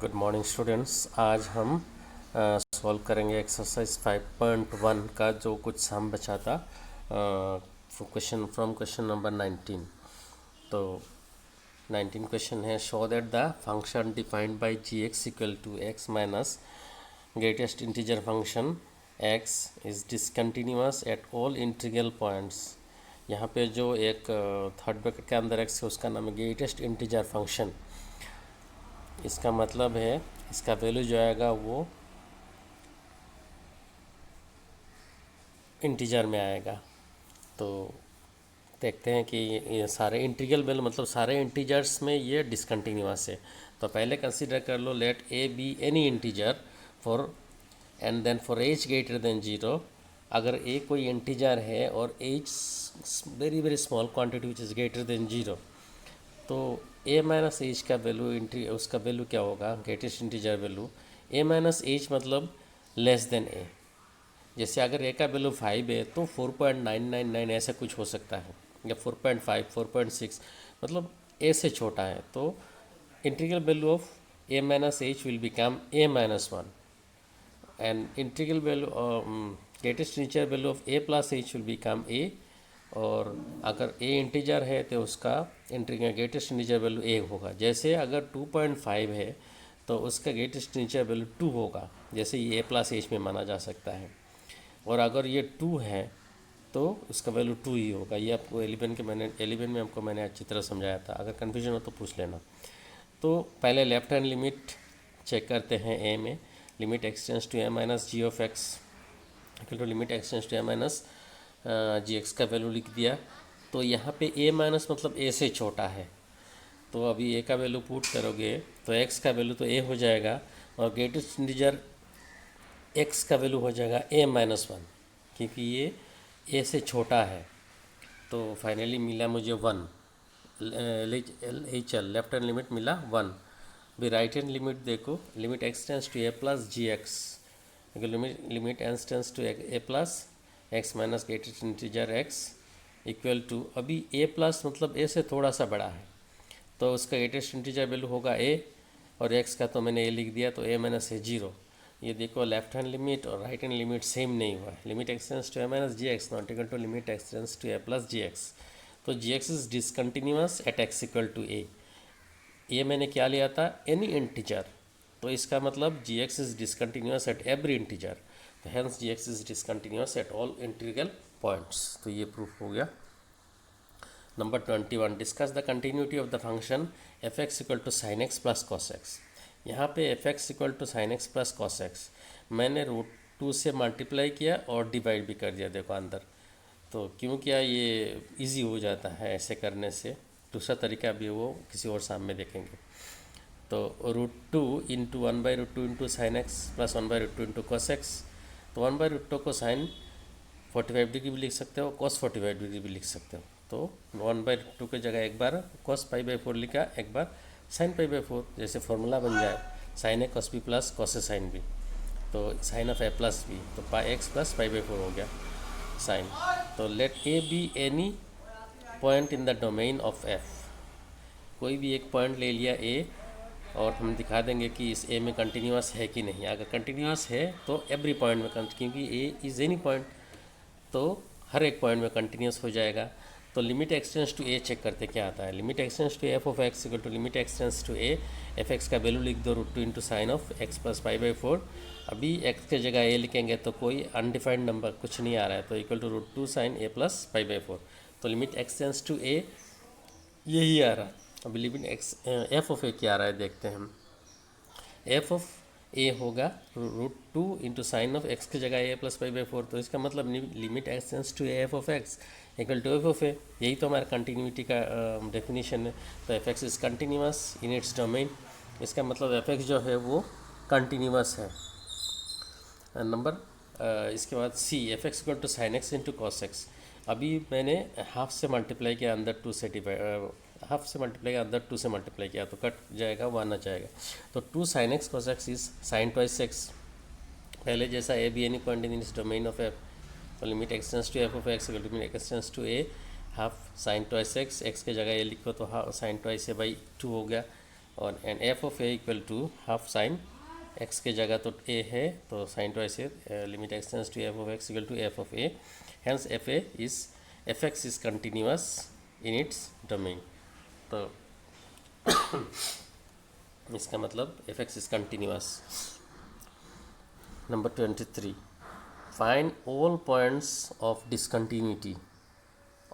Good morning students. आज हम solve करेंगे एक्सरसाइज 5.1 का जो कुछ सम बचा था क्वेश्चन नंबर 19। तो 19 क्वेश्चन है, show that the function defined by G X equal to X minus greatest integer function X is discontinuous at all integral points. यहाँ पे जो एक थर्ड ब्रैकेट के अंदर एक्स है उसका नाम है ग्रेटेस्ट इंटीजर फंक्शन। इसका मतलब है इसका वैल्यू जो आएगा वो इंटीजर में आएगा। तो देखते हैं कि ये सारे इंटीग्रल वैल्यू मतलब सारे इंटीजर्स में ये डिसकंटिन्यूअस है। तो पहले कंसीडर कर लो, let A B any integer for and then for h greater than 0। अगर ए कोई इंटीजर है और h very very small quantity which is greater than 0, तो ए माइनस एच का वैल्यू उसका वैल्यू क्या होगा, greatest integer value. A minus h मतलब लेस देन ए। जैसे अगर ए का वैल्यू 5 है तो 4.999 ऐसा कुछ हो सकता है, या 4.5 4.6 मतलब ए से छोटा है। तो integral value of A minus H will become a minus 1 and integral value greatest integer value of A plus H will become a. और अगर ए इंटीजर है तो उसका ग्रेटेस्ट इंटीजर वैल्यू ए होगा। जैसे अगर 2.5 है तो उसका ग्रेटेस्ट इंटीजर वैल्यू 2 होगा, जैसे ये ए प्लस एच में माना जा सकता है। और अगर ये 2 है तो उसका वैल्यू 2 ही होगा। ये आपको 11 में आपको मैंने अच्छी तरह समझाया था, अगर कन्फ्यूजन हो तो पूछ लेना। तो पहले लेफ्ट हैंड लिमिट चेक करते हैं। ए में limit x tends to A minus G of x equal to limit x tends to A minus ji X का वैल्यू लिख दिया। तो यहाँ पे ए माइनस मतलब ए से छोटा है, तो अभी ए का वैल्यू पुट करोगे तो एक्स का वैल्यू तो ए हो जाएगा और ग्रेटेस्ट इंटीजर एक्स का वैल्यू हो जाएगा ए माइनस 1, क्योंकि ये ए से छोटा है। तो फाइनली मिला मुझे 1। लेफ्ट हैंड लिमिट मिला 1। भी राइट हैंड लिमिट देखो, limit x tends to A plus ji X limit x tends to A plus X minus greatest integer X equal to, अभी ए प्लस मतलब ए से थोड़ा सा बड़ा है तो उसका ग्रेटेस्ट इंटीजर वैल्यू होगा ए, और एक्स का तो मैंने ए लिख दिया तो ए माइनस है 0। ये देखो लेफ्ट हैंड लिमिट और राइट हैंड लिमिट सेम नहीं हुआ है। Limit x tends to A minus ji x not equal to limit x tends to A plus ji x. तो g x is discontinuous at x equal to a. ये मैंने क्या लिया था, एनी इंटीजर, तो इसका मतलब g x is discontinuous at every integer. तो hence g x is discontinuous at all integral points. तो ये प्रूफ हो गया। Number 21, discuss the continuity of the function f x equal to sine x plus cos x. यहाँ पे f x equal to sine x plus cos x मैंने √2 से multiply किया और डिवाइड भी कर दिया। देखो अंदर, तो क्यों किया, ये इजी हो जाता है ऐसे करने से। दूसरा तरीका भी वो किसी और सामने देखेंगे। तो √2 into 1/√2 into sine x plus 1/√2 into cos x. तो 1/√2 को साइन 45 डिग्री भी लिख सकते हो, कॉस 45 डिग्री भी लिख सकते हो। तो 1/2 की जगह एक बार कॉस π/4 लिखा, एक बार साइन π/4, जैसे फॉर्मूला बन जाए sine A cos B plus cos A sine B, तो sine of A plus B, तो x प्लस π/4 हो गया साइन। तो let A B any point in the domain of F. कोई भी एक पॉइंट ले लिया ए, और हम दिखा देंगे कि इस ए में कंटिन्यूअस है कि नहीं। अगर कंटिन्यूअस है तो एवरी पॉइंट में, क्योंकि ए इज़ एनी पॉइंट, तो हर एक पॉइंट में कंटिन्यूअस हो जाएगा। तो limit x tends to a check करते क्या आता है। Limit x tends to F of x equal to limit x tends to a, f x का वैल्यू लिख दो √2 into sine of x plus π/4। अभी एक्स के जगह ए लिखेंगे तो कोई अनडिफाइंड नंबर कुछ नहीं आ रहा है, तो equal to √2 sine a plus π/4। तो लिमिट एक्सटेंस टू ए यही आ रहा है। अभी लिमिट एफ ऑफ ए क्या आ रहा है देखते हैं हम। एफ ऑफ ए होगा √2 इंटू साइन ऑफ एक्स की जगह ए प्लस π/4। तो इसका मतलब limit x tends to F of x equal to F of a. यही तो हमारा कंटिन्यूटी का डेफिनेशन है। तो f x is continuous in its domain, इसका मतलब एफ एक्स जो है वो कंटिन्यूअस है। नंबर इसके बाद c, f x equal to sine x into cos x. अभी मैंने हाफ से मल्टीप्लाई किया, अंदर 2 से डिवाइड, हाफ से मल्टीप्लाई किया, अंदर 2 से मल्टीप्लाई किया, तो कट जाएगा, 1 आ जाएगा। तो 2 sine x cos x is sine twice x. पहले जैसा a B any point in this domain of f, तो limit x tends to F of x limit x tends to a half sine twice x, x की जगह ए लिखो तो half sine twice ए/2 हो गया। और and F of A equal to half sine X के जगह तो ए है तो साइन टू ऐसे limit x tends to F of x equal to F of A, hence F x is continuous in its domain. तो इसका मतलब F x is continuous. Number 23, find all points of discontinuity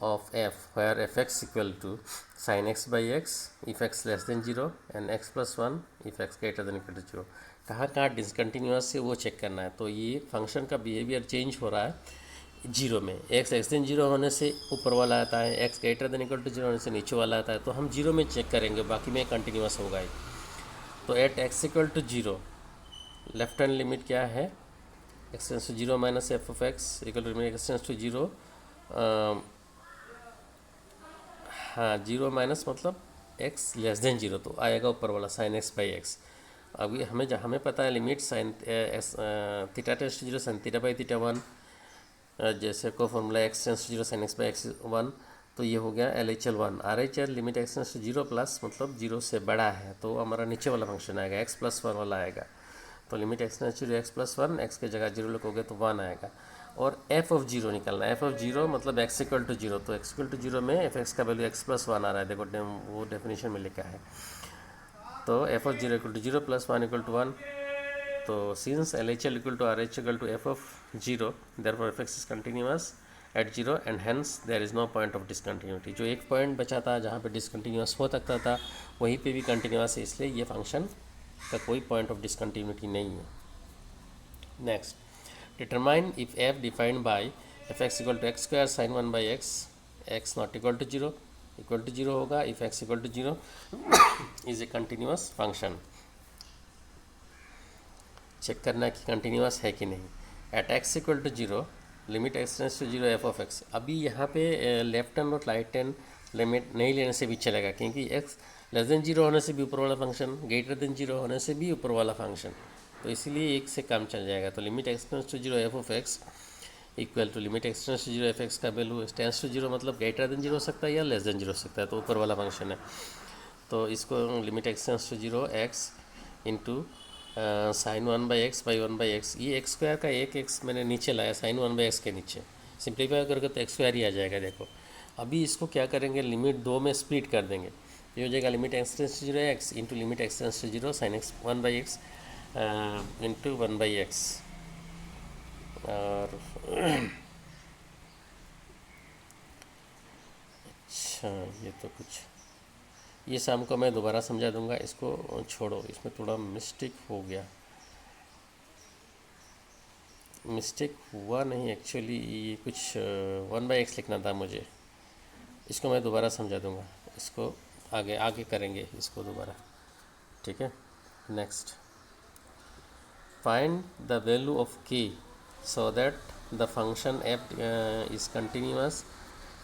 of f where fx equal to sin x by x if x less than 0 and x plus 1 if x greater than equal to 0। कहाँ कहाँ discontinuous है वो check करना है। तो ये function का behaviour change हो रहा है जीरो में, एक्स लेस देन जीरो होने से ऊपर वाला आता है, X greater than equal to zero होने से नीचे वाला आता है। तो हम जीरो में चेक करेंगे, बाकी में कंटिन्यूअस होगा ही। तो at x equal to zero left hand limit क्या है, X tends to zero minus F of x equal to limit x tends to zero, हाँ जीरो माइनस मतलब एक्स लेस देन जीरो तो आएगा ऊपर वाला साइन एक्स बाई एक्स। अभी हमें पता है limit sine theta tends to zero sine theta by theta one, जैसे को formula X tends to zero sine X by X one, तो ये हो गया L H L one. R H L limit x tends to zero plus मतलब zero से बड़ा है तो हमारा नीचे वाला फंक्शन आएगा, एक्स प्लस वन वाला आएगा। तो limit x tends to zero X plus one, X के जगह जीरो लिखोगे तो वन आएगा। और एफ ऑफ जीरो निकलना है, एफ ऑफ जीरो मतलब एक्स इक्वल टू जीरो, तो एक्स इक्वल टू जीरो में एफ एक्स का वैल्यू एक्स प्लस वन आ रहा है, देखो वो डेफिनेशन में लिखा है। तो f of zero equal to zero plus one equal to one. तो since l H l equal to r h equal to F of zero therefore f x is continuous at zero and hence there is no point of discontinuity. जो एक point बचा था जहाँ पे discontinuous हो सकता था वहीं पे भी कंटिन्यूअस है, इसलिए ये फंक्शन का कोई पॉइंट ऑफ डिसकंटिन्यूटी नहीं है। Next, determine if f defined by f x equal to x square sine one by x, x not equal to zero होगा if x equal to zero is a continuous function. Check करना है कि continuous है कि नहीं। At x equal to zero limit x tends to zero F of x, अभी यहाँ पे लेफ्ट हैंड और राइट हैंड लिमिट नहीं लेने से भी चलेगा, क्योंकि एक्स लेस देन जीरो होने से भी ऊपर वाला फंक्शन, ग्रेटर देन जीरो होने से भी ऊपर वाला फंक्शन, तो इसीलिए एक से काम चल जाएगा। तो limit x tends to zero F of x equal to limit x tends to zero F x का वैल्यू टेंड्स टू जीरो मतलब ग्रेटर देन जीरो हो सकता है या लेस देन जीरो हो सकता है, तो ऊपर वाला फंक्शन है। तो इसको limit x tends to zero X into sine one by X by one by X, ये एक्स स्क्वायर का एक एक्स मैंने नीचे लाया साइन वन बाई एक्स के नीचे, सिंप्लीफाई करके तो एक्स स्क्वायर ही आ जाएगा। देखो अभी इसको क्या करेंगे, लिमिट दो में स्प्लिट कर देंगे, ये हो जाएगा limit x tends to zero X into limit x tends to zero sine X one by X into one by X. और अच्छा ये तो कुछ, ये शाम को मैं दोबारा समझा दूंगा, इसको छोड़ो, इसमें थोड़ा मिस्टेक हो गया, मिस्टेक हुआ नहीं एक्चुअली, ये कुछ वन बाई एक्स लिखना था मुझे, इसको मैं दोबारा समझा दूंगा, इसको आगे आगे करेंगे इसको दोबारा, ठीक है। Next, find the value of k so that the function f is continuous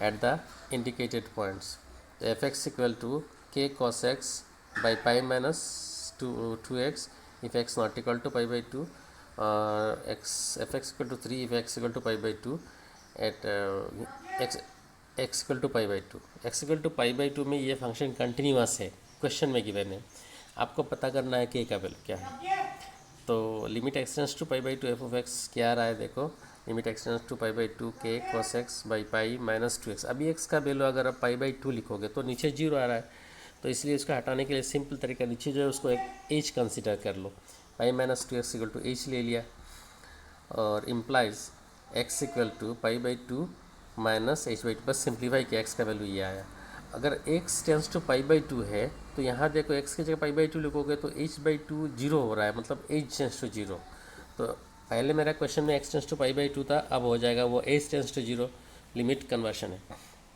at the indicated points. तो f x equal to k cos x by pi minus 2x if x not equal to pi by 2, f x equal to 3 if x equal to pi by 2 at x equal to pi by 2, x equal to pi by 2 में ये function continuous है, question में given है, आपको पता करना है k का वैल्यू क्या है। तो limit x tends to pi by two F of X क्या आ रहा है, देखो limit x tends to pi by two के cos x by pi minus 2x। अभी x का वैल्यू अगर आप पाई बाई टू लिखोगे तो नीचे जीरो आ रहा है, तो इसलिए इसको हटाने के लिए सिंपल तरीका, नीचे जो है उसको एक एच कंसिडर कर लो, pi minus 2x equal to h ले लिया, और implies x equal to pi by two minus h by two, बस सिंप्लीफाई किया, x का वैल्यू ये आया। अगर x tends to pi by two है तो यहाँ देखो x की जगह पाई बाई टू लिखोगे तो h बाई टू जीरो हो रहा है, मतलब h टेंस टू जीरो। तो पहले मेरा क्वेश्चन में x tends to pi by two था, अब हो जाएगा वो h tends to zero, limit conversion है।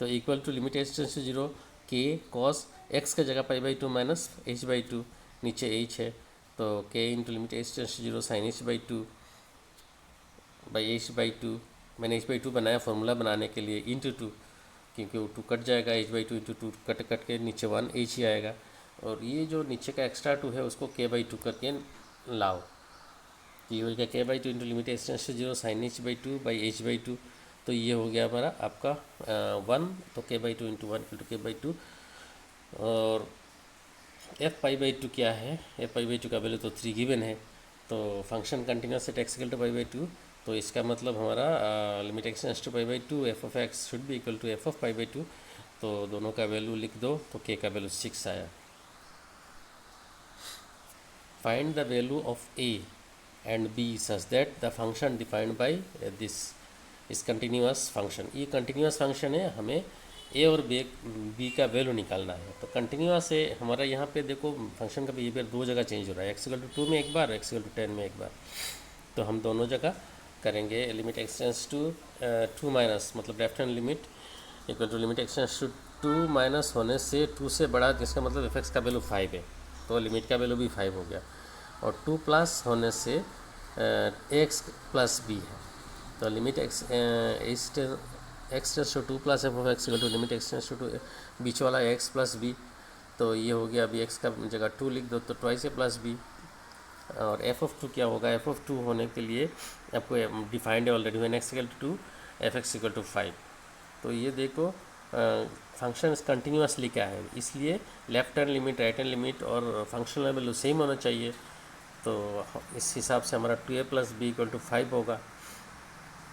तो equal to limit h tends to zero के कॉस x के जगह pi by two minus h by two, नीचे h है तो k into limit h tends to zero sine h by two by h by two, मैंने h by two बनाया formula बनाने के लिए, इंटू टू, क्योंकि वो टू कट जाएगा, h by two into two cut के नीचे वन h ही आएगा, और ये जो नीचे का एक्स्ट्रा टू है उसको k बाई टू करके लाओ, ये हो गया k by two into limit h tends to zero sine h by two by h by two, तो ये हो गया हमारा आपका वन, तो k by two into one into k by two, और एफ पाई बाई टू क्या है, एफ पाई बाई टू का वैल्यू तो 3 गिवन है, तो function continuous at x equal to pi by two, तो इसका मतलब हमारा limit x tends to pi by two F of x should be equal to F of pi by two, तो दोनों का वैल्यू लिख दो, तो के का वैल्यू 6 आया। Find the value of a and b such that the function defined by this is continuous function, ये कंटिन्यूस फंक्शन है, हमें ए और बी का वैल्यू निकालना है। तो कंटिन्यूस है हमारा, यहाँ पे देखो फंक्शन का बिहेवियर दो जगह चेंज हो रहा है, एक्स इक्वल टू 2 में एक बार, एक्स इक्वल टू 10 में एक बार, तो हम दोनों जगह करेंगे। Limit x tends to 2 minus, मतलब left hand limit equal to limit x tends to 2 minus होने से 2 से बड़ा, जिसका मतलब एफ एक्स का वैल्यू 5 है, तो लिमिट का वैल्यू भी 5 हो गया, और 2 प्लस होने से एक्स प्लस बी है, तो limit x tends to 2 plus f of x equal to limit x tends to 2 बीच वाला एक्स प्लस बी, तो ये हो गया। अभी एक्स का जगह 2 लिख दो तो ट्वाइस ए प्लस बी, और एफ ऑफ 2 क्या होगा, एफ ऑफ 2 होने के लिए आपको डिफाइंड है already, when x equal to 2 f x equal to 5, तो ये देखो फंक्शन कंटिन्यूसली क्या है, इसलिए left hand limit right hand limit और फंक्शनल वैल्यू सेम होना चाहिए, तो इस हिसाब से हमारा 2a plus b equal to 5 होगा।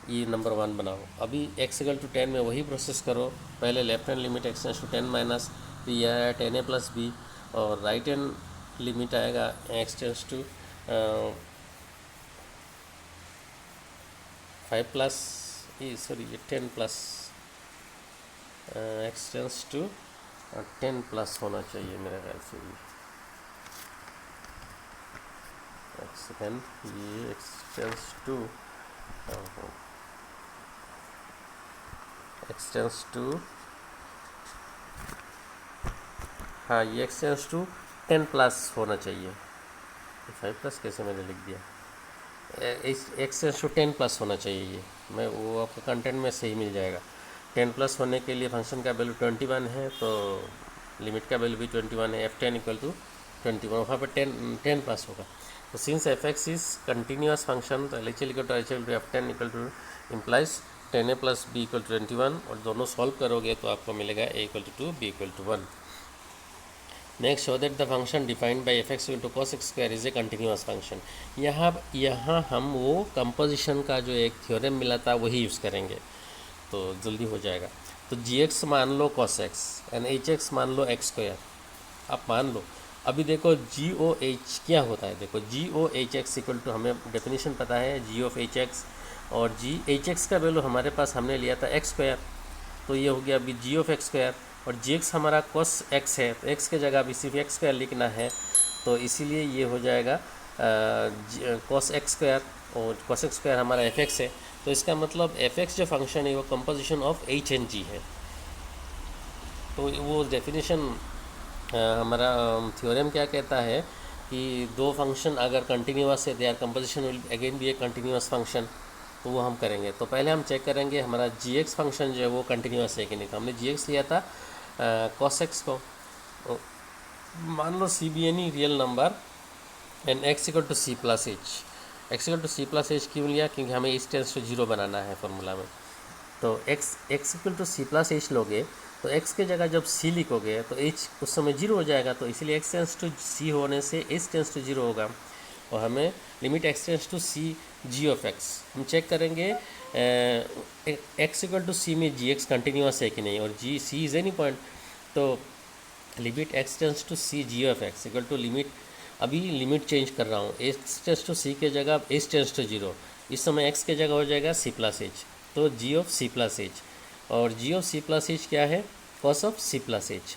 ये नंबर 1 बनाओ। अभी एक्स इक्वल टू 10 में वही प्रोसेस करो, पहले left hand limit x tends to 10 minus, फिर यह आया 10a प्लस बी, और राइट हैंड लिमिट आएगा एक्स टेंस टू 5 प्लस ये 10 plus x tends to 10 plus होना चाहिए मेरे ख्याल से, ये सेकेंड, ये x tends to x tends to, हाँ ये एक्स टेंस टू 10 प्लस होना चाहिए, 5 प्लस कैसे मैंने लिख दिया, एक्स टेंस टू 10 प्लस होना चाहिए, ये मैं वो आपको कंटेंट में सही मिल जाएगा। 10 प्लस होने के लिए फंक्शन का वैल्यू 21 है, तो लिमिट का वैल्यू भी 21 है, एफ 10 इक्वल टू 21, वहाँ पर 10 प्लस होगा। तो since f x is continuous function, तो l H l equal to f 10 equal to implies 10a plus b equal to 21, और दोनों सॉल्व करोगे तो आपको मिलेगा a equal to 2 b equal to 1। Next show that the function defined by f x into cos x square is a continuous function. यहाँ हम वो composition का जो एक थ्योरम मिला था वही यूज़ करेंगे, तो जल्दी हो जाएगा। तो जी एक्स मान लो cos x and h x मान लो एक्स स्क्वायर, आप मान लो। अभी देखो जी ओ एच क्या होता है, देखो g o h x equal to, हमें डेफिनेशन पता है जी ऑफ एच एक्स, और जी एच एक्स का वैल्यू हमारे पास हमने लिया था एक्स स्क्वायर, तो ये हो गया अभी जी ऑफ एक्स स्क्वायर, और जी एक्स हमारा कॉस एक्स है, तो एक्स के जगह अभी सिर्फ एक्स स्क्वायर लिखना है, तो इसीलिए ये हो जाएगा कॉस एक्स स्क्वायर, और कॉस एक्स स्क्वायर हमारा एफ एक्स है, तो इसका मतलब एफ एक्स जो फंक्शन है वो कंपोजिशन ऑफ एच एंड जी है। तो वो डेफिनेशन हमारा थ्योरम क्या कहता है कि दो फंक्शन अगर कंटिन्यूस है, they are composition will again be a continuous function, तो वो हम करेंगे। तो पहले हम चेक करेंगे हमारा जी एक्स फंक्शन जो है वो कंटिन्यूस है कि नहीं। तो हमने जी एक्स लिया था कॉस एक्स को, मान लो c be any real number and x equal to c plus h. X equal to c plus h क्यों लिया, क्योंकि हमें एच टेंड्स टू 0 बनाना है फॉर्मूला में। तो x equal to c plus h लोगे तो एक्स के जगह जब सी लिखोगे तो एच उस समय 0 हो जाएगा, तो इसीलिए एक्स टेंस टू सी होने से एच टेंस टू 0 होगा, और हमें limit x tends to c g of x हम चेक करेंगे एक्स इक्वल टू सी में जी एक्स कंटिन्यूस है कि नहीं, और g c is any point, तो limit x tends to c g of x equal to limit, अभी limit change कर रहा हूँ, एक्स टेंस टू सी के जगह एच टेंस टू 0, इस समय एक्स के जगह हो जाएगा सी प्लस एच, तो g of c plus h, और g of c plus h क्या है, cos of c plus h.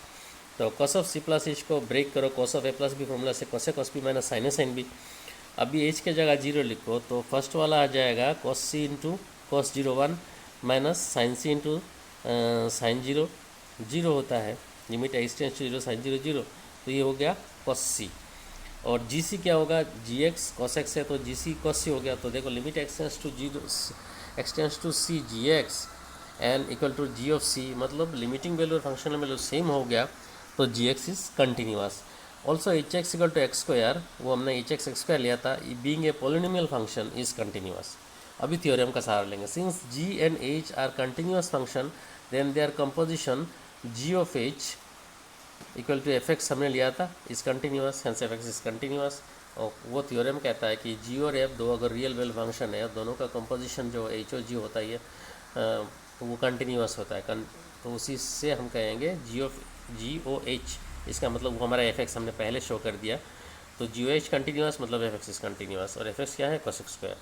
तो cos of c plus h को ब्रेक करो cos of A plus b formula से, cos a cos b minus sine a sine b. अभी h के जगह 0 लिखो तो फर्स्ट वाला आ जाएगा cos c into cos 0 1 minus sine c into sine 0 0 होता है, limit x tends to 0 sine 0 0, तो ये हो गया कॉस सी। और जी सी क्या होगा, जी एक्स कॉस एक्स है तो जी सी कॉस सी हो गया, तो देखो limit x tends to 0 x tends to c g x and equal to g of c, मतलब लिमिटिंग वैल्यू और फंक्शनल वैल्यू सेम हो गया, तो g x is continuous. Also h x equal to x square, वो हमने h x x square लिया था, being a polynomial function is continuous. अभी थ्योरम का सहारा लेंगे, since g and h are continuous function then their composition g of h equal to f x हमने लिया था is continuous, hence f x is continuous. और वो theorem कहता है कि जी और एफ दो अगर रियल वेल फंक्शन है, दोनों का कंपोजिशन जो एच ओ जी होता है वो कंटिन्यूस होता है। तो उसी से हम कहेंगे जी ओ एच, इसका मतलब वो हमारा एफ एक्स हमने पहले शो कर दिया। तो जी ओ एच कंटिन्यूस मतलब एफ एक्स इज कंटिन्यूस, और एफ एक्स क्या है, cosec square.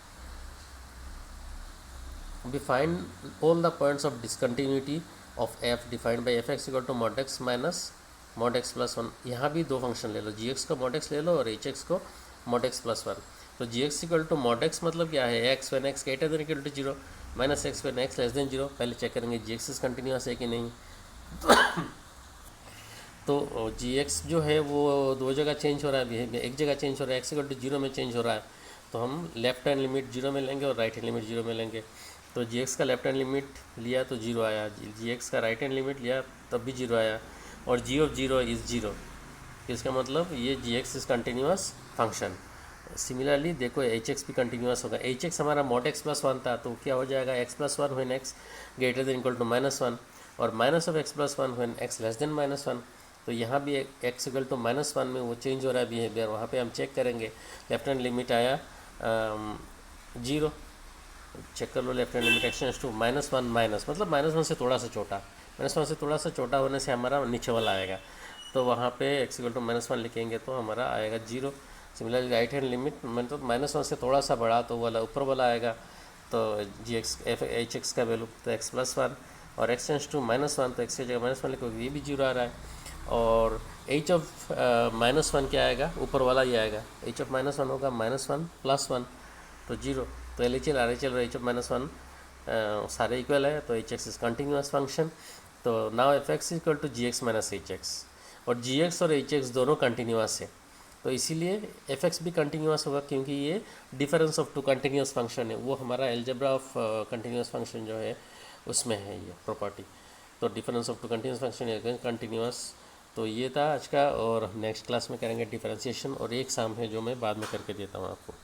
We find all the points of discontinuity of f defined by fx equal to mod x minus mod x plus 1। यहाँ भी दो function ले लो, gx को mod x ले लो और hx को mod x plus 1। तो gx equal to mod x मतलब क्या है, x when x greater than equal to 0 minus x when x less than 0। पहले चेक करेंगे gx इज कंटिन्यूस है कि नहीं। तो gx जो है वो दो जगह चेंज हो रहा है, एक जगह चेंज हो रहा है, x इक्वल टू 0 में चेंज हो रहा है। तो हम लेफ्ट हैंड लिमिट 0 में लेंगे और राइट हैंड लिमिट 0 में लेंगे। तो gx का लेफ्ट हैंड लिमिट लिया तो 0 आया, gx का राइट हैंड लिमिट लिया तब भी 0 आया, और g ऑफ 0 इज़ 0। इसका मतलब ये gx is continuous function. Similarly देखो hx भी कंटिन्यूस होगा। hx हमारा mod x प्लस 1 था, तो क्या हो जाएगा, x plus 1 when x greater than equal to minus 1, और minus of x plus 1 when x less than minus 1। तो यहाँ भी x इक्वल टू माइनस 1 में वो चेंज हो रहा है बिहेवियर, वहाँ पे हम चेक करेंगे। लेफ्ट हैंड लिमिट आया 0, चेक कर लो left hand limit x tends to minus 1 minus मतलब माइनस 1 से थोड़ा सा छोटा, माइनस 1 से थोड़ा सा छोटा होने से हमारा नीचे वाला आएगा। तो वहाँ पे x इक्वल टू माइनस 1 लिखेंगे तो हमारा आएगा 0। सिमिलरली राइट हैंड लिमिट मतलब माइनस 1 से थोड़ा सा बड़ा तो वाला ऊपर वाला आएगा। तो g x F H x का वैल्यू तो x प्लस 1, और x टेंड्स टू माइनस 1 तो x की जगह माइनस 1 लिखोगे, ये भी 0 आ रहा है। और h ऑफ माइनस 1 क्या आएगा, ऊपर वाला ही आएगा, h ऑफ माइनस 1 होगा माइनस 1 प्लस 1 तो 0। तो l H l r H l और h ऑफ माइनस 1 सारे इक्वल है, तो h x is continuous function. तो now f x equal to g x minus h x, और जी एक्स और एच एक्स दोनों कंटिन्यूस है, तो इसीलिए एफ एक्स भी कंटिन्यूस होगा, क्योंकि ये difference of two continuous function है। वो हमारा एल्जेब्रा ऑफ कंटिन्यूस फंक्शन जो है उसमें है ये प्रॉपर्टी। तो difference of two continuous function है कंटिन्यूस। तो ये था आज का, और नेक्स्ट क्लास में करेंगे डिफरेंशिएशन, और एक सम है जो मैं बाद में करके देता हूँ आपको।